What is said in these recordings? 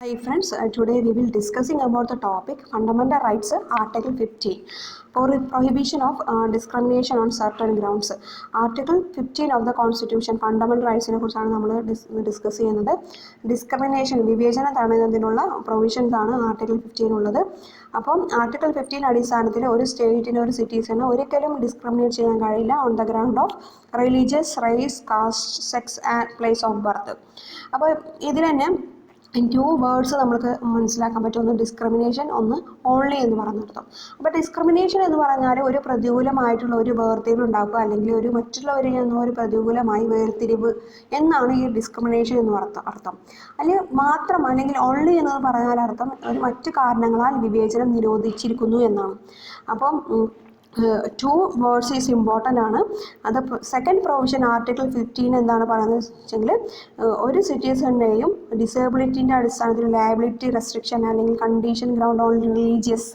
Hi friends, today we will discussing about the topic Fundamental Rights, Article 15 for prohibition of discrimination on certain grounds. Article 15 of the Constitution, Fundamental Rights കുറിച്ചാണ് നമ്മൾ discuss ചെയ്യുന്നത്. Discrimination വിവേചനം തടയുന്നതിനുള്ള provisions ആണ് article 15 ഉള്ളത്. അപ്പം article 15 അടിസ്ഥാനത്തിൽ ഒരു സ്റ്റേറ്റിന് ഒരു സിറ്റീസിന് ഒരിക്കലും ഡിസ്ക്രിമിനേറ്റ് ചെയ്യാൻ കഴിയില്ല on the ground of religious, race, caste, sex and place of birth. അപ്പോൾ ഇതിൽ തന്നെ ടു വേർഡ്സ് നമുക്ക് മനസ്സിലാക്കാൻ പറ്റും. ഒന്ന് ഡിസ്ക്രിമിനേഷൻ, ഒന്ന് ഓൺലി എന്ന് പറഞ്ഞിടത്തും. അപ്പോൾ ഡിസ്ക്രിമിനേഷൻ എന്ന് പറഞ്ഞാൽ ഒരു പ്രതികൂലമായിട്ടുള്ള ഒരു വേർതിരിവ് ഉണ്ടാക്കുക, അല്ലെങ്കിൽ ഒരു മറ്റുള്ളവരിൽ നിന്നും ഒരു പ്രതികൂലമായി വേർതിരിവ് എന്നാണ് ഈ ഡിസ്ക്രിമിനേഷൻ എന്ന് അർത്ഥം. അല്ലെങ്കിൽ ഓൺലി എന്ന് പറഞ്ഞാൽ അർത്ഥം ഒരു മറ്റു കാരണങ്ങളാൽ വിവേചനം നിരോധിച്ചിരിക്കുന്നു എന്നാണ്. അപ്പം ടു വേർഡ്സ് ഈസ് ഇമ്പോർട്ടൻ്റ് ആണ്. അത് സെക്കൻഡ് പ്രൊവിഷൻ ആർട്ടിക്കിൾ 15 എന്താണ് പറയുന്നത് വെച്ചെങ്കിൽ ഒരു സിറ്റിസണിനെയും ഡിസേബിലിറ്റിൻ്റെ അടിസ്ഥാനത്തിൽ ലയബിലിറ്റി റെസ്ട്രിക്ഷൻ അല്ലെങ്കിൽ condition ground on religious,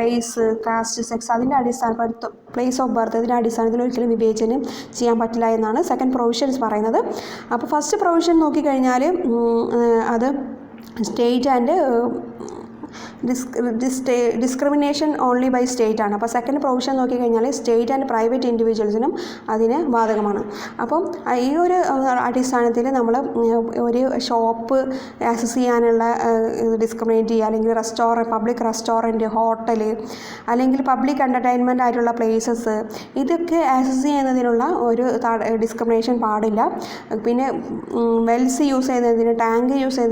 race, caste, sex അതിൻ്റെ അടിസ്ഥാനത്തിൽ പ്ലേസ് ഓഫ് ബർത്ത് ഇതിൻ്റെ അടിസ്ഥാനത്തിൽ ഒരിക്കലും വിവേചനം ചെയ്യാൻ പറ്റില്ല എന്നാണ് സെക്കൻഡ് പ്രൊവിഷൻസ് പറയുന്നത്. അപ്പോൾ ഫസ്റ്റ് പ്രൊവിഷൻ നോക്കിക്കഴിഞ്ഞാൽ അത് state and discrimination only by state ആണ്. അപ്പോൾ സെക്കൻഡ് പ്രൊവിഷൻ നോക്കിക്കഴിഞ്ഞാൽ സ്റ്റേറ്റ് ആൻഡ് പ്രൈവറ്റ് ഇൻഡിവിജ്വൽസിനും അതിന് ബാധകമാണ്. അപ്പം ഈ ഒരു അടിസ്ഥാനത്തിൽ നമ്മൾ ഒരു ഷോപ്പ് ആക്സസ് ചെയ്യാനുള്ള ഡിസ്ക്രിമിനേറ്റ് ചെയ്യുക, അല്ലെങ്കിൽ പബ്ലിക് റെസ്റ്റോറൻറ്റ്, ഹോട്ടൽ, അല്ലെങ്കിൽ പബ്ലിക് എൻ്റർടൈൻമെൻ്റ് ആയിട്ടുള്ള പ്ലേസസ്, ഇതൊക്കെ ആക്സസ് ചെയ്യുന്നതിനുള്ള ഒരു ഡിസ്ക്രിമിനേഷൻ പാടില്ല. പിന്നെ വെൽസ് യൂസ് ചെയ്യുന്നതിന്, ടാങ്ക് യൂസ്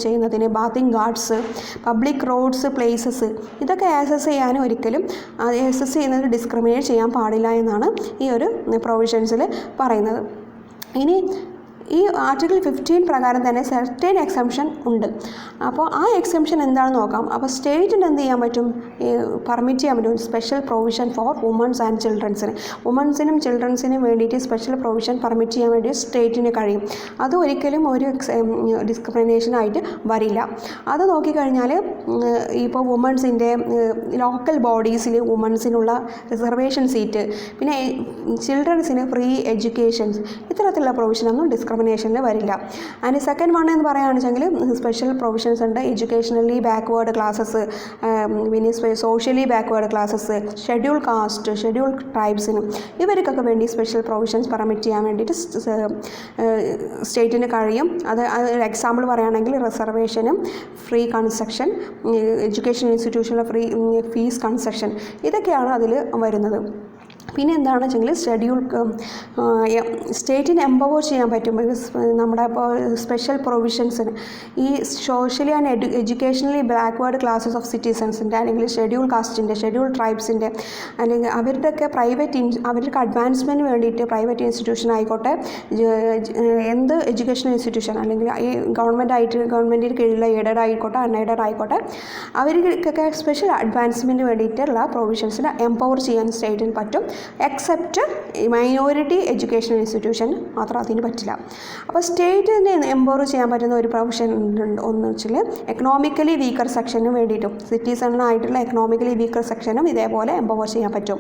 ചെയ്യുന്നതിന്, bathing ghats, public roads, places, ഇതൊക്കെ ആക്സസ് ചെയ്യാനും ഒരിക്കലും ആക്സസ് ചെയ്യുന്നതിൽ ഡിസ്ക്രിമിനേറ്റ് ചെയ്യാൻ പാടില്ല എന്നാണ് ഈ ഒരു പ്രൊവിഷൻസിൽ പറയുന്നത്. ഇനി ഈ ആർട്ടിക്കിൾ 15 പ്രകാരം തന്നെ സെർട്ടൻ എക്സംഷൻ ഉണ്ട്. അപ്പോൾ ആ എക്സംഷൻ എന്താണെന്ന് നോക്കാം. അപ്പോൾ സ്റ്റേറ്റിന് എന്ത് ചെയ്യാൻ പറ്റും, പെർമിറ്റ് ചെയ്യാൻ പറ്റും special provision for women's and ചിൽഡ്രൻസിന്. വുമൻസിനും ചിൽഡ്രൻസിനും വേണ്ടിയിട്ട് സ്പെഷ്യൽ പ്രൊവിഷൻ പെർമിറ്റ് ചെയ്യാൻ വേണ്ടി സ്റ്റേറ്റിന് കഴിയും. അത് ഒരിക്കലും ഒരു ഡിസ്ക്രിമിനേഷനായിട്ട് വരില്ല. അത് നോക്കിക്കഴിഞ്ഞാൽ ഇപ്പോൾ വുമൻസിൻ്റെ ലോക്കൽ ബോഡീസിൽ വുമൻസിനുള്ള റിസർവേഷൻ സീറ്റ്, പിന്നെ ചിൽഡ്രൻസിന് ഫ്രീ എഡ്യൂക്കേഷൻസ്, ഇത്തരത്തിലുള്ള പ്രൊവിഷനൊന്നും ഡിസ്ക്രിമിനേഷനിൽ വരില്ല. ആൻഡ് സെക്കൻഡ് വൺ എന്ന് പറയുകയാണെന്നുവെച്ചെങ്കിൽ സ്പെഷ്യൽ പ്രൊവിഷൻസ് ഉണ്ട്. എഡ്യൂക്കേഷണലി ബാക്ക്വേർഡ് ക്ലാസ്സസ്, പിന്നെ socially backward classes, schedule caste, schedule ട്രൈബ്സിനും ഇവർക്കൊക്കെ വേണ്ടി സ്പെഷ്യൽ പ്രൊവിഷൻസ് പെർമിറ്റ് ചെയ്യാൻ വേണ്ടിയിട്ട് സ്റ്റേറ്റിന് കഴിയും. അത് ഒരു എക്സാമ്പിൾ പറയുകയാണെങ്കിൽ റിസർവേഷനും, ഫ്രീ കൺസെഷൻ, എഡ്യൂക്കേഷൻ ഇൻസ്റ്റിറ്റ്യൂഷനിലെ ഫ്രീ ഫീസ് കൺസെഷൻ, ഇതൊക്കെയാണ് അതിൽ വരുന്നത്. പിന്നെ എന്താണെന്ന് വെച്ചെങ്കിൽ സ്റ്റേറ്റിന് എംപവർ ചെയ്യാൻ പറ്റും. നമ്മുടെ ഇപ്പോൾ സ്പെഷ്യൽ പ്രൊവിഷൻസിന് ഈ socially and educationally backward classes of സിറ്റിസൺസിൻ്റെ, അല്ലെങ്കിൽ ഷെഡ്യൂൾ കാസ്റ്റിൻ്റെ, ഷെഡ്യൂൾ ട്രൈബ്സിൻ്റെ, അല്ലെങ്കിൽ അവരുടെയൊക്കെ അവർക്ക് അഡ്വാൻസ്മെൻറ്റിന് വേണ്ടിയിട്ട് പ്രൈവറ്റ് ഇൻസ്റ്റിറ്റ്യൂഷൻ ആയിക്കോട്ടെ, എന്ത് എഡ്യൂക്കേഷൻ ഇൻസ്റ്റിറ്റ്യൂഷൻ, അല്ലെങ്കിൽ ഈ ഗവൺമെൻറ്റിന് കീഴിലുള്ള എയ്ഡഡ് ആയിക്കോട്ടെ, അൺഎയ്ഡഡ് ആയിക്കോട്ടെ, അവർക്കൊക്കെ സ്പെഷ്യൽ അഡ്വാൻസ്മെൻറ്റിന് വേണ്ടിയിട്ടുള്ള പ്രൊവിഷൻസിന് എംപവർ ചെയ്യാൻ സ്റ്റേറ്റിന് പറ്റും. എക്സെപ്റ്റ് മൈനോറിറ്റി എഡ്യൂക്കേഷൻ ഇൻസ്റ്റിറ്റ്യൂഷൻ മാത്രം അതിന് പറ്റില്ല. അപ്പോൾ സ്റ്റേറ്റിന് എംപവർ ചെയ്യാൻ പറ്റുന്ന ഒരു പ്രൊവിഷൻ ഒന്ന് വെച്ചാൽ എക്കണോമിക്കലി വീക്കർ സെക്ഷനും വേണ്ടിയിട്ടും, സിറ്റിസണായിട്ടുള്ള എക്കണോമിക്കലി വീക്കർ സെക്ഷനും ഇതേപോലെ എംപവർ ചെയ്യാൻ പറ്റും.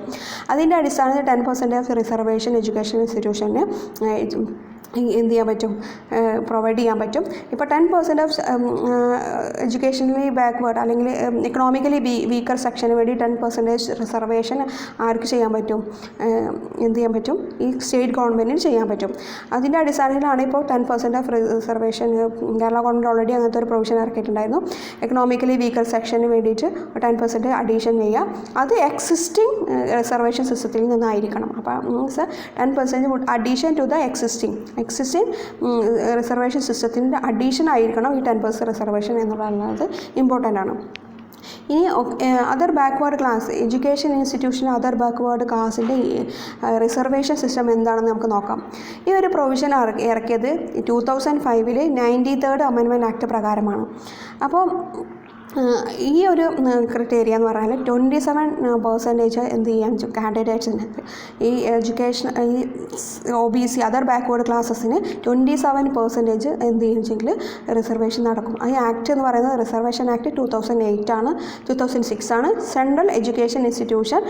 അതിൻ്റെ അടിസ്ഥാനത്തിൽ 10% റിസർവേഷൻ എഡ്യൂക്കേഷൻ ഇൻസ്റ്റിറ്റ്യൂഷന് എന്ത് ചെയ്യാൻ പറ്റും, പ്രൊവൈഡ് ചെയ്യാൻ പറ്റും. ഇപ്പോൾ 10% ഓഫ് എഡ്യൂക്കേഷണലി ബാക്ക്വേർഡ് അല്ലെങ്കിൽ എക്കണോമിക്കലി വീക്കർ സെക്ഷന് വേണ്ടി 10% റിസർവേഷൻ ആർക്ക് ചെയ്യാൻ പറ്റും, എന്ത് ചെയ്യാൻ പറ്റും, ഈ സ്റ്റേറ്റ് ഗവൺമെൻറ്റിന് ചെയ്യാൻ പറ്റും. അതിൻ്റെ അടിസ്ഥാനത്തിലാണ് ഇപ്പോൾ 10% of reservation Kerala government already അങ്ങനത്തെ ഒരു പ്രൊവിഷൻ ഇറക്കിയിട്ടുണ്ടായിരുന്നു. എക്കണോമിക്കലി വീക്കർ സെക്ഷന് വേണ്ടിയിട്ട് 10% അഡീഷൻ ചെയ്യുക. അത് എക്സിസ്റ്റിംഗ് റിസർവേഷൻ സിസ്റ്റത്തിൽ നിന്നായിരിക്കണം. അപ്പോൾ means 10% addition to the existing reservation സിസ്റ്റത്തിൻ്റെ അഡീഷൻ ആയിരിക്കണം ഈ 10% റിസർവേഷൻ എന്നുള്ളത് ഇമ്പോർട്ടൻ്റ് ആണ്. ഇനി other backward class education institution, other backward ക്ലാസിൻ്റെ റിസർവേഷൻ സിസ്റ്റം എന്താണെന്ന് നമുക്ക് നോക്കാം. ഈ ഒരു പ്രൊവിഷൻ ഇറക്കിയത് 2005 93rd അമെൻമെൻറ്റ് ആക്ട് പ്രകാരമാണ്. അപ്പോൾ ഈ ഒരു ക്രിറ്റേരിയ എന്ന് പറഞ്ഞാൽ 27% എന്ത് ചെയ്യാൻ കാൻഡിഡേറ്റ്സിന് ഈ എഡ്യൂക്കേഷൻ ഈ OBC അതർ ബാക്ക്വേർഡ് ക്ലാസ്സസിന് 27% എന്ത് ചെയ്യുമെങ്കിൽ റിസർവേഷൻ നടക്കും. ഈ ആക്ട് എന്ന് പറയുന്നത് റിസർവേഷൻ ആക്ട് 2006 ആണ്. Central education institution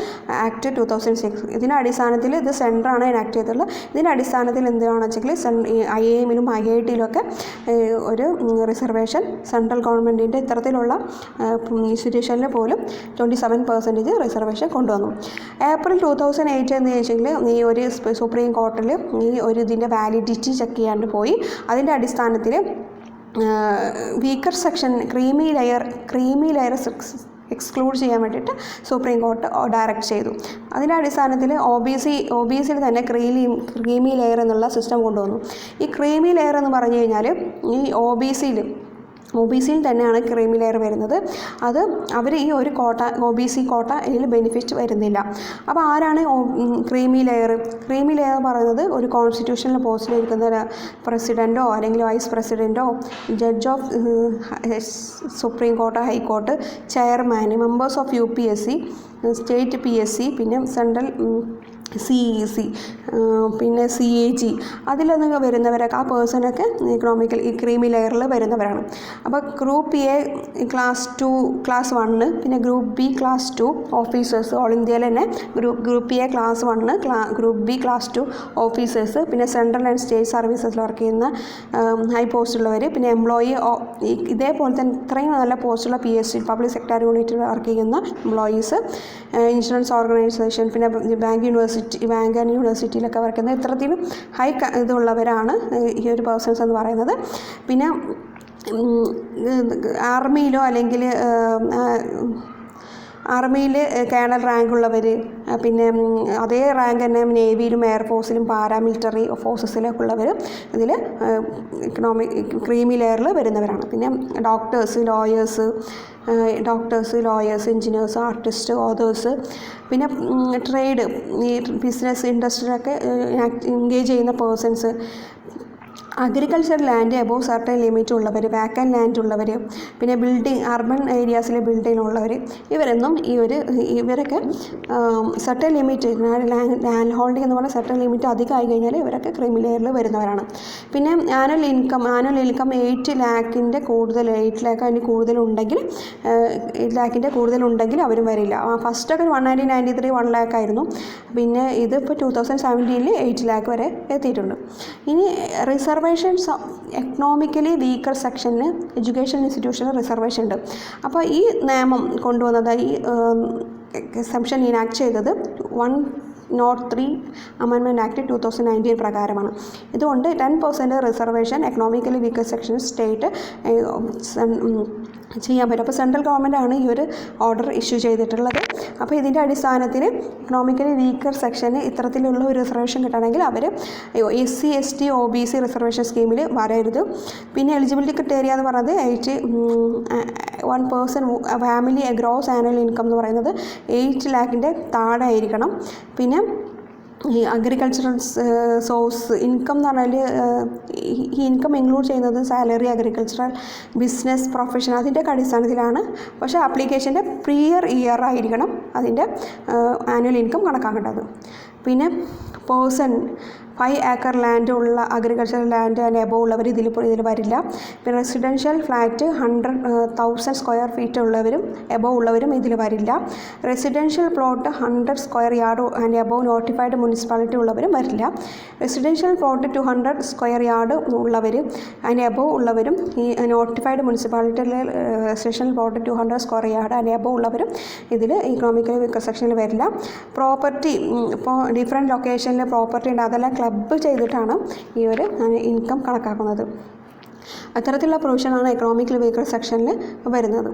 act 2006. ഇതിൻ്റെ അടിസ്ഥാനത്തിൽ ഇത് സെൻറ്ററാണ് എനാക്ട് ചെയ്തിട്ടുള്ളത്. ഇതിൻ്റെ അടിസ്ഥാനത്തിൽ എന്താണെന്ന് വെച്ചെങ്കിൽ IIM-ലും IIT-യിലൊക്കെ ഒരു റിസർവേഷൻ സെൻട്രൽ ഗവൺമെൻറ്റിൻ്റെ ഇത്തരത്തിലുള്ള ഇൻസ്റ്റിറ്റ്യൂഷനിൽ പോലും 27% റിസർവേഷൻ കൊണ്ടുവന്നു. ഏപ്രിൽ 2008 എന്ന് ചോദിച്ചെങ്കിൽ ഈ ഒരു സുപ്രീം കോർട്ടിൽ ഈ ഒരു ഇതിൻ്റെ വാലിഡിറ്റി ചെക്ക് ചെയ്യാണ്ട് പോയി. അതിൻ്റെ അടിസ്ഥാനത്തിൽ weaker section creamy layer exclude ചെയ്യാൻ വേണ്ടിയിട്ട് സുപ്രീം കോർട്ട് ഡയറക്റ്റ് ചെയ്തു. അതിൻ്റെ അടിസ്ഥാനത്തിൽ OBCയിൽ തന്നെ ക്രീമി ലെയർ എന്നുള്ള സിസ്റ്റം കൊണ്ടുവന്നു. ഈ ക്രീമി ലെയർ എന്ന് പറഞ്ഞു കഴിഞ്ഞാൽ ഈ OBCയിൽ തന്നെയാണ് ക്രീമി ലെയർ വരുന്നത്. അത് അവർ ഈ ഒരു OBC കോട്ട ഇതിൽ ബെനിഫിറ്റ് വരുന്നില്ല. അപ്പോൾ ആരാണ് ക്രീമി ലെയർ പറയുന്നത്? ഒരു കോൺസ്റ്റിറ്റ്യൂഷണൽ പോസ്റ്റിലിരിക്കുന്ന പ്രസിഡൻറ്റോ അല്ലെങ്കിൽ വൈസ് പ്രസിഡൻറ്റോ, judge of supreme court, high court, chairman, members of UPSC, state PSC, പിന്നെ സെൻട്രൽ CEC, പിന്നെ CAG, അതിലൊക്കെ വരുന്നവരൊക്കെ ആ പേഴ്സണൊക്കെ ഈ ക്രീമി ലെയറിൽ വരുന്നവരാണ്. അപ്പോൾ ഗ്രൂപ്പ് A ക്ലാസ് 2 ക്ലാസ് 1, പിന്നെ group B class 2 officers, all ഇന്ത്യയിൽ തന്നെ group A class 1, group B class 2 officers, പിന്നെ സെൻട്രൽ ആൻഡ് സ്റ്റേറ്റ് സർവീസസിൽ വർക്ക് ചെയ്യുന്ന ഹൈ പോസ്റ്റുള്ളവർ, പിന്നെ എംപ്ലോയി ഇതേപോലെ തന്നെ ഇത്രയും നല്ല പോസ്റ്റുള്ള PSC പബ്ലിക് സെക്ടർ യൂണിറ്റിൽ വർക്ക് ചെയ്യുന്ന എംപ്ലോയീസ്, ഇൻഷുറൻസ് ഓർഗനൈസേഷൻ, പിന്നെ ബാങ്ക് ആൻഡ് യൂണിവേഴ്സിറ്റിയിലൊക്കെ വർക്ക് ചെയ്യുന്ന ഇത്തരത്തിലും ഹൈ ഇതുള്ളവരാണ് ഈ ഒരു പേഴ്സൺസ് എന്ന് പറയുന്നത്. പിന്നെ ആർമിയിലോ അല്ലെങ്കിൽ ആർമിയിൽ കേണൽ റാങ്ക് ഉള്ളവർ, പിന്നെ അതേ റാങ്ക് തന്നെ നേവിയിലും എയർഫോഴ്സിലും പാരാമിലിറ്ററി ഫോഴ്സസിലൊക്കെ ഉള്ളവർ ഇതിൽ ക്രീമി ലെയറിൽ വരുന്നവരാണ്. പിന്നെ doctors, lawyers, engineers, artist, authors, പിന്നെ ട്രേഡ്, ഈ ബിസിനസ് ഇൻഡസ്ട്രിയിലൊക്കെ എൻഗേജ് ചെയ്യുന്ന persons, agriculture land above certain limit ഉള്ളവർ, വാക്കൻ ലാൻഡ് ഉള്ളവർ, പിന്നെ ബിൽഡിംഗ് അർബൻ ഏരിയാസിലെ ബിൽഡിംഗ് ഉള്ളവർ, ഇവരൊക്കെ സർട്ടൻ ലിമിറ്റ് ലാൻഡ് ഹോൾഡിംഗ് എന്ന് പറഞ്ഞാൽ സർട്ടൻ ലിമിറ്റ് അധികമായി കഴിഞ്ഞാൽ ഇവരൊക്കെ ക്രീമി ലെയറിൽ വരുന്നവരാണ്. പിന്നെ ആനുവൽ ഇൻകം 8 ലാഖിൻ്റെ കൂടുതൽ, 8 ലാഖ് അതിന് കൂടുതലുണ്ടെങ്കിൽ 8 ലാഖിൻ്റെ കൂടുതലുണ്ടെങ്കിൽ അവരും വരില്ല. ഫസ്റ്റൊക്കെ 1993 1 ലാഖ് ആയിരുന്നു. പിന്നെ ഇതിപ്പോൾ 2017 8 ലാഖ് വരെ എത്തിയിട്ടുണ്ട്. ഇനി റിസർവേഷൻസ് എക്കണോമിക്കലി വീക്കർ സെക്ഷനിൽ എഡ്യൂക്കേഷൻ ഇൻസ്റ്റിറ്റ്യൂഷനിൽ റിസർവേഷൻ ഉണ്ട്. അപ്പോൾ ഈ നിയമം കൊണ്ടുവന്നത്, ഈ എക്സംഷൻ ഇനാക്ട് ചെയ്തത് 103 അമെൻമെൻറ്റ് ആക്ട് 2019 പ്രകാരമാണ്. ഇതുകൊണ്ട് 10% reservation economically weaker section state ചെയ്യാൻ പറ്റും. അപ്പോൾ സെൻട്രൽ ഗവൺമെൻറ്റാണ് ഈ ഒരു ഓർഡർ ഇഷ്യൂ ചെയ്തിട്ടുള്ളത്. അപ്പോൾ ഇതിൻ്റെ അടിസ്ഥാനത്തിൽ എക്കണോമിക്കലി വീക്കർ സെക്ഷന് ഇത്തരത്തിലുള്ള ഒരു റിസർവേഷൻ കിട്ടണമെങ്കിൽ അവർ SC ST OBC റിസർവേഷൻ സ്കീമിൽ വരരുത്. പിന്നെ എലിജിബിലിറ്റി ക്രിറ്റേരിയ എന്ന് പറയുന്നത് 1 person family gross annual income എന്ന് പറയുന്നത് 8 ലാഖിൻ്റെ താഴെ ആയിരിക്കണം. പിന്നെ ഈ അഗ്രികൾച്ചറൽ സോഴ്സ് ഇൻകം എന്ന് പറഞ്ഞാൽ ഈ ഇൻകം ഇൻക്ലൂഡ് ചെയ്യുന്നത് സാലറി, അഗ്രികൾച്ചറൽ ബിസിനസ്, പ്രൊഫഷൻ അതിൻ്റെ അടിസ്ഥാനത്തിലാണ്. പക്ഷേ ആപ്ലിക്കേഷൻ്റെ പ്രിയർ ഇയർ ആയിരിക്കണം അതിൻ്റെ ആനുവൽ ഇൻകം കണക്കാക്കേണ്ടത്. പിന്നെ പേഴ്സൺ 5 ഏക്കർ ലാൻഡ് ഉള്ള അഗ്രികൾച്ചറൽ ലാൻഡ് ആൻഡ് എബോവ് ഉള്ളവർ ഇതിൽ വരില്ല. പിന്നെ റെസിഡൻഷ്യൽ ഫ്ലാറ്റ് 100,000 സ്ക്വയർ ഫീറ്റ് ഉള്ളവരും എബോവ് ഉള്ളവരും ഇതിൽ വരില്ല. Residential plot 100 square yard and above notified municipality ഉള്ളവരും വരില്ല. റെസിഡൻഷ്യൽ പ്ലോട്ട് 200 സ്ക്വയർ യാർഡ് ഉള്ളവർ ആൻഡ് എബോവ് ഉള്ളവരും ഈ നോട്ടിഫൈഡ് മുനിസിപ്പാലിറ്റിയിലെ residential plot 200 square yard and above ഉള്ളവരും ഇതിൽ ഇക്കണോമിക്കലി വീക്കർ സെക്ഷനിൽ വരില്ല. പ്രോപ്പർട്ടി ഇപ്പോൾ ഡിഫറെൻറ്റ് ലൊക്കേഷനിൽ പ്രോപ്പർട്ടി ഉണ്ട്, അതെല്ലാം ക്ലബ്ബ് ചെയ്തിട്ടാണ് ഈ ഒരു ഇൻകം കണക്കാക്കുന്നത്. അത്തരത്തിലുള്ള പ്രൊവിഷനാണ് എക്കണോമിക്കലി വീക്കർ സെക്ഷനിൽ വരുന്നത്.